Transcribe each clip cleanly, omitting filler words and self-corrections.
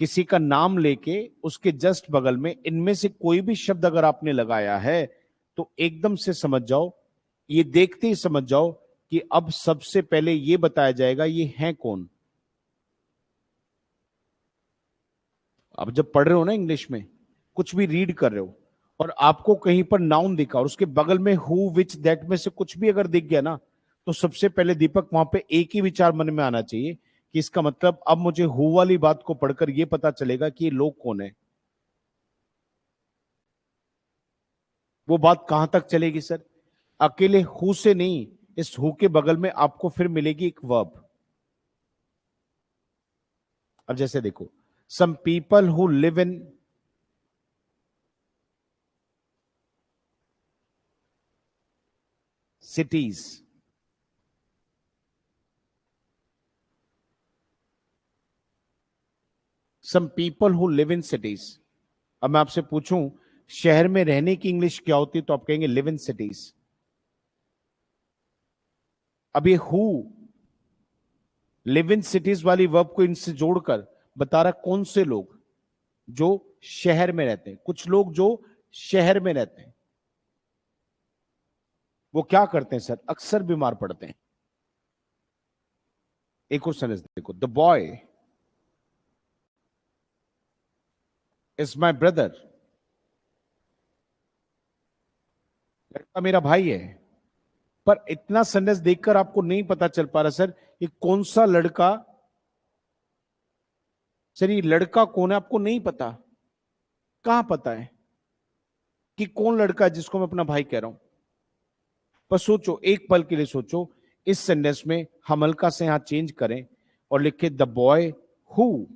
किसी का नाम लेके उसके जस्ट बगल में इनमें से कोई भी शब्द अगर आपने लगाया है तो एकदम से समझ जाओ, ये देखते ही समझ जाओ कि अब सबसे पहले ये बताया जाएगा ये है कौन। अब जब पढ़ रहे हो ना इंग्लिश में, कुछ भी रीड कर रहे हो और आपको कहीं पर नाउन दिखा और उसके बगल में हु विच दैट में से कुछ भी अगर दिख गया ना, तो सबसे पहले दीपक वहां पे एक ही विचार मन में आना चाहिए कि इसका मतलब अब मुझे हु वाली बात को पढ़कर यह पता चलेगा कि ये लोग कौन है। वो बात कहां तक चलेगी सर? अकेले हु से नहीं, इस हु के बगल में आपको फिर मिलेगी एक वर्ब। अब जैसे देखो, some people who live in cities. Some people who live in cities. अब मैं आपसे पूछूं शहर में रहने की इंग्लिश क्या होती है, तो आप कहेंगे लिव इन सिटीज। अब ये हु लिव इन सिटीज वाली वर्ब को इनसे जोड़कर बता रहा कौन से लोग जो शहर में रहते हैं। कुछ लोग जो शहर में रहते हैं वो क्या करते हैं सर? अक्सर बीमार पड़ते हैं। एक और सेंटेंस देखो, the boy is my brother. लड़का मेरा भाई है। पर इतना सेंटेंस देखकर आपको नहीं पता चल पा रहा सर ये कौन सा लड़का, सर ये लड़का कौन है आपको नहीं पता। कहां पता है कि कौन लड़का है जिसको मैं अपना भाई कह रहा हूं? पर सोचो, एक पल के लिए सोचो, इस सेंटेंस में हम हल्का से यहां चेंज करें और लिखे द बॉय हु।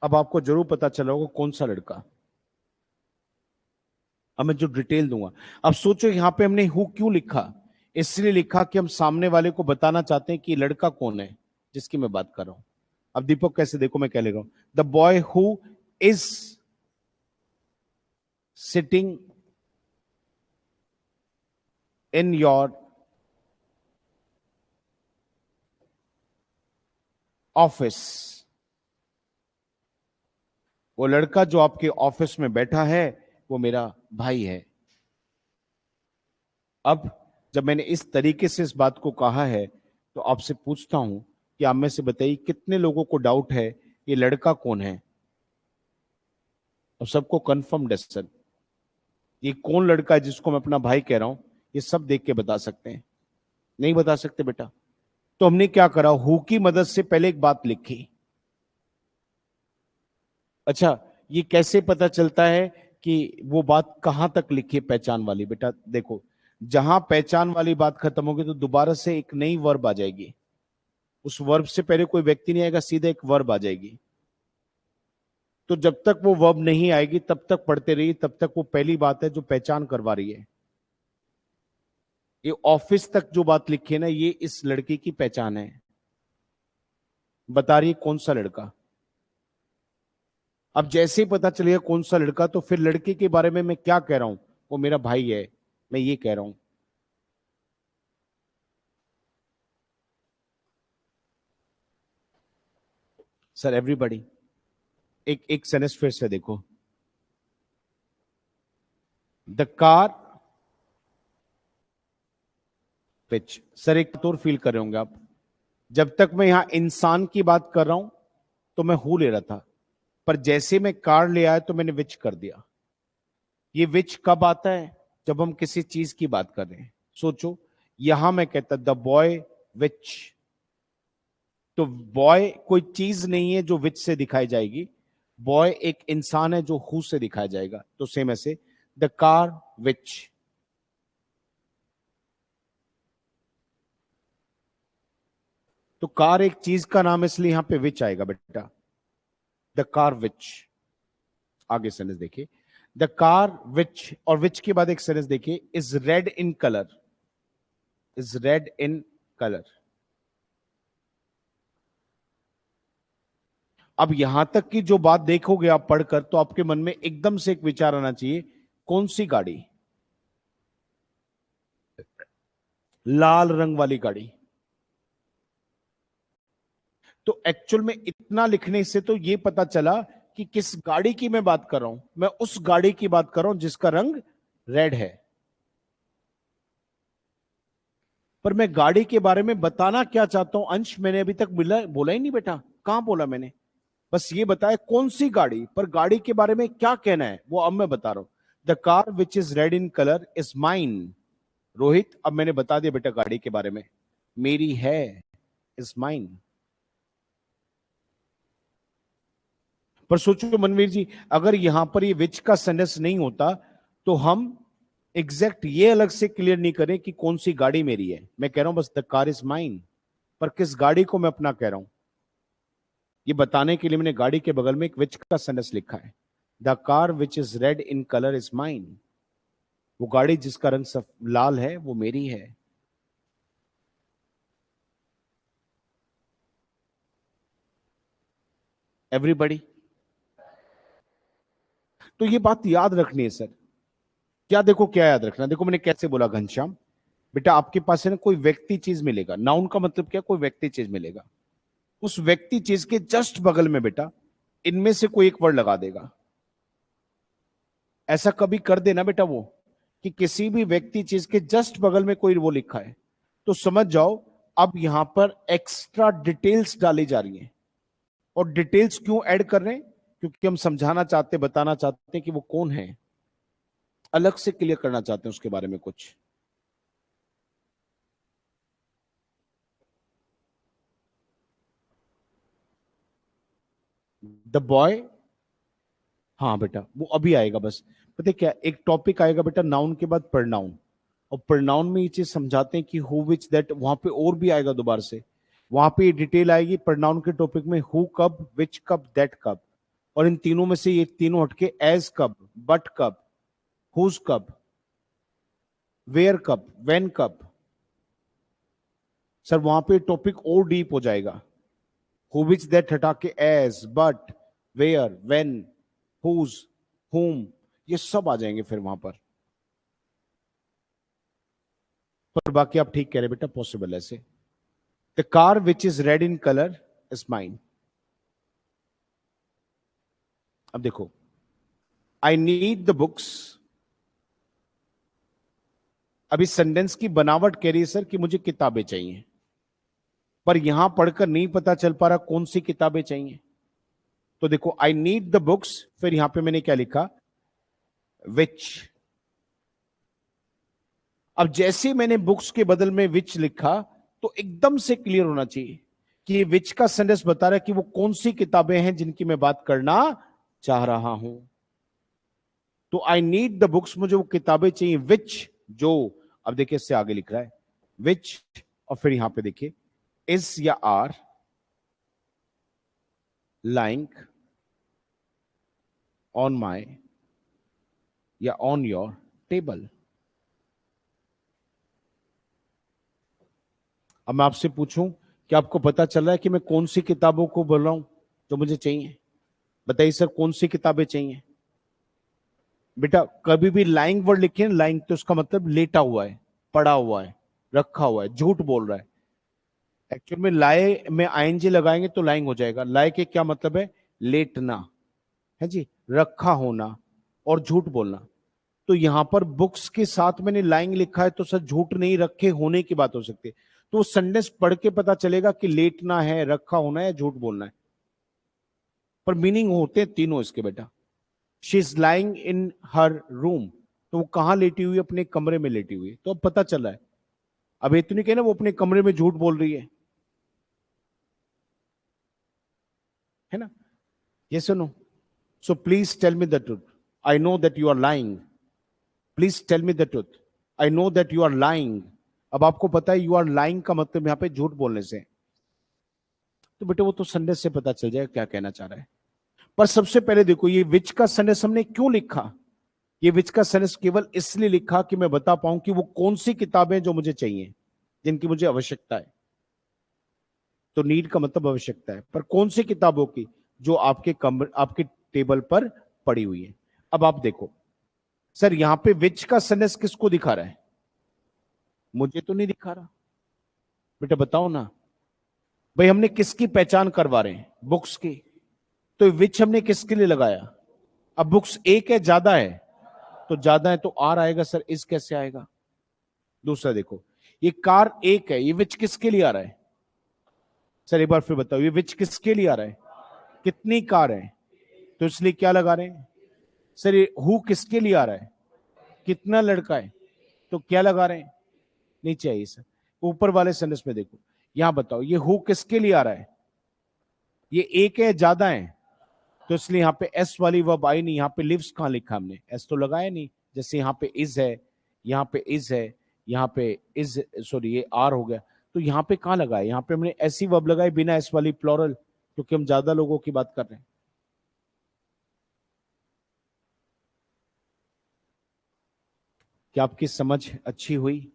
अब आपको जरूर पता चला होगा कौन सा लड़का। अब मैं जो डिटेल दूंगा, अब सोचो यहां पे हमने हु क्यों लिखा? इसलिए लिखा कि हम सामने वाले को बताना चाहते हैं कि लड़का कौन है जिसकी मैं बात कर रहा हूं। अब दीपक कैसे, देखो मैं क्या ले रहा हूं, the boy who is sitting in your office. वो लड़का जो आपके ऑफिस में बैठा है वो मेरा भाई है। अब जब मैंने इस तरीके से इस बात को कहा है तो आपसे पूछता हूं कि आप में से बताइए कितने लोगों को डाउट है ये लड़का कौन है? और सबको कंफर्म है सर, ये कौन लड़का है जिसको मैं अपना भाई कह रहा हूं, ये सब देख के बता सकते हैं। नहीं बता सकते बेटा? तो हमने क्या करा, हु की मदद से पहले एक बात लिखी। अच्छा, ये कैसे पता चलता है कि वो बात कहां तक लिखी है पहचान वाली? बेटा देखो, जहां पहचान वाली बात खत्म होगी तो दोबारा से एक नई वर्ब आ जाएगी। उस वर्ब से पहले कोई व्यक्ति नहीं आएगा, सीधा एक वर्ब आ जाएगी। तो जब तक वो वर्ब नहीं आएगी तब तक पढ़ते रहिए, तब तक वो पहली बात है जो पहचान करवा रही है। ये ऑफिस तक जो बात लिखी है ना, ये इस लड़के की पहचान है, बता रही है कौन सा लड़का। अब जैसे ही पता चलेगा कौन सा लड़का, तो फिर लड़के के बारे में मैं क्या कह रहा हूं, वो मेरा भाई है, मैं ये कह रहा हूं। सर एवरीबॉडी, एक एक सेंटेंस फिर से देखो, द कार विच। सर एक तो फील कर रहे होंगे आप, जब तक मैं यहां इंसान की बात कर रहा हूं तो मैं हु ले रहा था, पर जैसे मैं कार ले आया तो मैंने विच कर दिया। ये विच कब आता है? जब हम किसी चीज की बात कर रहे हैं। सोचो, यहां मैं कहता द बॉय विच, तो बॉय कोई चीज नहीं है जो विच से दिखाई जाएगी, बॉय एक इंसान है जो हु से दिखाया जाएगा। तो सेम ऐसे, द कार विच। तो कार एक चीज का नाम है, इसलिए यहां पे विच आएगा बेटा, द कार विच। आगे सेंटेंस देखिए, द कार विच, और विच के बाद एक सेंटेंस देखिए, is red in colour. Is red in colour. अब यहां तक की जो बात देखोगे आप पढ़कर, तो आपके मन में एकदम से एक विचार आना चाहिए, कौन सी गाड़ी? लाल रंग वाली गाड़ी। तो एक्चुअल में इतना लिखने से तो ये पता चला कि किस गाड़ी की मैं बात कर रहा हूं। मैं उस गाड़ी की बात कर रहा हूं जिसका रंग रेड है। पर मैं गाड़ी के बारे में बताना क्या चाहता हूं अंश, मैंने अभी तक बोला ही नहीं बेटा। कहां बोला मैंने? बस ये बताया कौन सी गाड़ी, पर गाड़ी के बारे में क्या कहना है वो अब मैं बता रहा हूं। The car which is red in colour is mine. Rohit, अब मैंने बता दिया बेटा गाड़ी के बारे में, मेरी है, इज माइन। पर सोचो मनवीर जी, अगर यहां पर ये विच का सेंटेंस नहीं होता तो हम एग्जैक्ट ये अलग से क्लियर नहीं करें कि कौन सी गाड़ी मेरी है। मैं कह रहा हूं बस द कार इज माइन, पर किस गाड़ी को मैं अपना कह रहा हूं ये बताने के लिए मैंने गाड़ी के बगल में एक विच का सेंटेंस लिखा है। The car which is red in colour is mine. वो गाड़ी जिसका रंग लाल है वो मेरी है। एवरीबडी, तो ये बात याद रखनी है सर। क्या देखो, क्या याद रखना, देखो मैंने कैसे बोला घनश्याम, बेटा आपके पास है ना कोई व्यक्ति चीज मिलेगा। नाउन का मतलब क्या? कोई व्यक्ति चीज मिलेगा। उस व्यक्ति चीज के जस्ट बगल में बेटा इनमें से कोई एक वर्ड लगा देगा। ऐसा कभी कर देना बेटा वो, कि किसी भी व्यक्ति चीज के जस्ट बगल में कोई वो लिखा है, तो समझ जाओ अब यहां पर एक्स्ट्रा डिटेल्स डाली जा रही हैं। और डिटेल्स क्यों ऐड कर रहे हैं? क्योंकि हम समझाना चाहते, बताना चाहते हैं कि वो कौन है, अलग से क्लियर करना चाहते हैं उसके बारे में कुछ। द बॉय, हाँ बेटा वो अभी आएगा। बस पता है क्या, एक टॉपिक आएगा बेटा नाउन के बाद प्रनाउन, और प्रनाउन में ये चीज समझाते हैं कि हु विच दैट, वहां पे और भी आएगा दोबारा से। वहां पे ये डिटेल आएगी प्रनाउन के टॉपिक में, हु कब, विच कब, दैट कब। और इन तीनों में से ये तीनों हटके एज कब, बट कब, हुज कब, वेयर कब, वेन कब। सर वहां पे टॉपिक और डीप हो जाएगा। हु विच दैट हटा के as, but, where, when, whose, whom, ये सब आ जाएंगे फिर वहां पर बाकी आप ठीक कह रहे बेटा, पॉसिबल ऐसे। The car which is red in colour is mine. अब देखो, आई नीड द बुक्स। अभी सेंटेंस की बनावट कह रही है सर कि मुझे किताबें चाहिए, पर यहां पढ़कर नहीं पता चल पा रहा कौन सी किताबें चाहिए। तो देखो, आई नीड द बुक्स, फिर यहां पे मैंने क्या लिखा, विच। अब जैसे मैंने बुक्स के बदल में विच लिखा, तो एकदम से क्लियर होना चाहिए कि विच का सेंटेंस बता रहा है कि वो कौन सी किताबें हैं जिनकी मैं बात करना चाह रहा हूं। तो आई नीड द बुक्स, मुझे वो किताबें चाहिए, विच, जो, अब देखिए इससे आगे लिख रहा है विच, और फिर यहां पे देखिए इज या आर लाइंग ऑन माई या ऑन योर टेबल। अब मैं आपसे पूछूं कि आपको पता चल रहा है कि मैं कौन सी किताबों को बोल रहा हूं जो मुझे चाहिए? बताइए सर, कौन सी किताबें चाहिए? बेटा कभी भी लाइंग वर्ड लिखे ना, लाइंग, तो उसका मतलब लेटा हुआ है, पड़ा हुआ है, रखा हुआ है, झूठ बोल रहा है। एक्चुअल में लाए में आईएनजी लगाएंगे तो लाइंग हो जाएगा। लाए के क्या मतलब है? लेटना है जी, रखा होना और झूठ बोलना। तो यहां पर बुक्स के साथ मैंने लाइंग लिखा है, तो सर झूठ नहीं, रखे होने की बात हो सकती है। तो सेंटेंस पढ़ के पता चलेगा कि लेटना है, रखा होना है, झूठ बोलना है। पर मीनिंग होते हैं तीनों इसके बेटा। She is lying in her room, तो वो कहां लेटी हुई है? अपने कमरे में लेटी हुई है। तो अब पता चला है। अब ये तो नहीं कहना वो अपने कमरे में झूठ बोल रही है ना? ये सुनो, so please tell me the truth, I know that you are lying, please tell me the truth, I know that you are lying. अब आपको पता है यू आर लाइंग का मतलब यहां पे झूठ बोलने से। तो बेटे वो तो संदेश से पता चल जाएगा क्या कहना चाह रहा है। पर सबसे पहले देखो, ये विच का संदेश हमने क्यों लिखा? ये विच का सेंस केवल इसलिए लिखा कि मैं बता पाऊं कि वो कौन सी किताबें जो मुझे चाहिए, जिनकी मुझे आवश्यकता है। तो नीड का मतलब आवश्यकता है, पर कौन सी किताबों की? जो आपके कमरे, आपके टेबल पर पड़ी हुई है। अब आप देखो सर, यहां पे विच का सेंस किसको दिखा रहा है? मुझे तो नहीं दिखा रहा। बेटा बताओ ना, भाई हमने किसकी पहचान करवा रहे हैं? बुक्स की। तो विच हमने किसके लिए लगाया? अब बुक्स एक है, ज्यादा है, तो ज्यादा है तो आर आएगा सर, इस कैसे आएगा? दूसरा देखो, ये कार एक है, ये विच किसके लिए आ रहा है? सर एक बार फिर बताओ, ये विच किसके लिए आ रहा है? कितनी कार है, तो इसलिए क्या लगा रहे हैं? सर ये हु किसके लिए आ रहा है? कितना लड़का है, तो क्या लगा रहे हैं? नहीं चाहिए सर। ऊपर वाले सेंटेंस में देखो, यहां बताओ ये हु किसके लिए आ रहा है? ये एक है, ज्यादा है, तो इसलिए यहां पे एस वाली वर्ब आई नहीं। यहां पे लिव्स कहां लिखा हमने? एस तो लगाया नहीं। जैसे यहां पे इज है, यहां पे इज है, यहां पे इज, सॉरी ये आर हो गया, तो यहां पे कहां लगा है? यहां पे हमने ऐसी वर्ब लगाई बिना एस वाली, प्लूरल, क्योंकि हम ज्यादा लोगों की बात कर रहे हैं। क्या आपकी समझ अच्छी हुई?